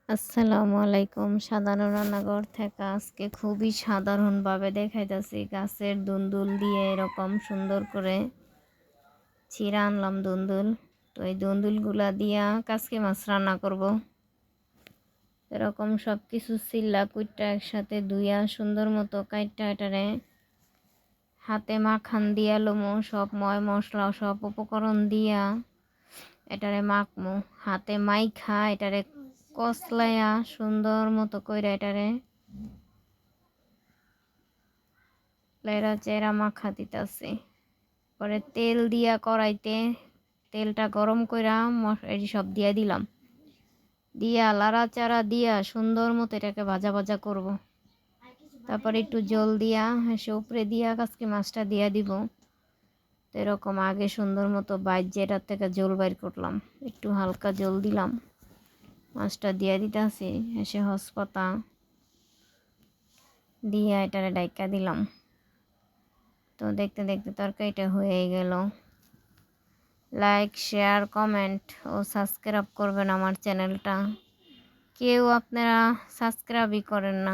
আসসালামু আলাইকুম। সাধারণ রান্নাঘর থেকে আজকে খুবই সাধারণভাবে দেখাইতেছি গাছের দুন্দুল দিয়ে এরকম সুন্দর করে ছিঁড়া আনলাম দুন্দুল। তো এই দুন্দুলগুলা দিয়া কাচকি মাছ রান্না করব। এরকম সব কিছু ছিল্লা কুইটটা একসাথে ধুইয়া সুন্দর মতো কাইটটা এটারে হাতে মাখান দিয়া লমু, সব ময় মশলা সব উপকরণ দিয়া এটারে মাখমু। হাতে মাইখা এটারে কসলাইয়া সুন্দর মতো কইরা এটারে লেরা চেরা মাখা দিতাছি। পরে তেল দিয়া কড়াইতে তেলটা গরম কইরা এই সব দিয়া দিলাম, দিয়া লাড়াচাড়া দিয়া সুন্দর মতো এটাকে ভাজা ভাজা করব। তারপরে একটু জল দিয়া সে উপরে দিয়া কাজকে মাছটা দিয়া দিব। তো এরকম আগে সুন্দর মতো বাইর এটার থেকে জল বাইর করলাম, একটু হালকা জল দিলাম, মাছটা দিয়া দিতেছি, এসে হসপাতা দিয়া এটারে ডাইকা দিলাম। তো দেখতে দেখতে তরকারিটা হয়ে গেল। লাইক, শেয়ার, কমেন্ট ও সাবস্ক্রাইব করবেন আমার চ্যানেলটা। কেউ আপনারা সাবস্ক্রাইবই করেন না।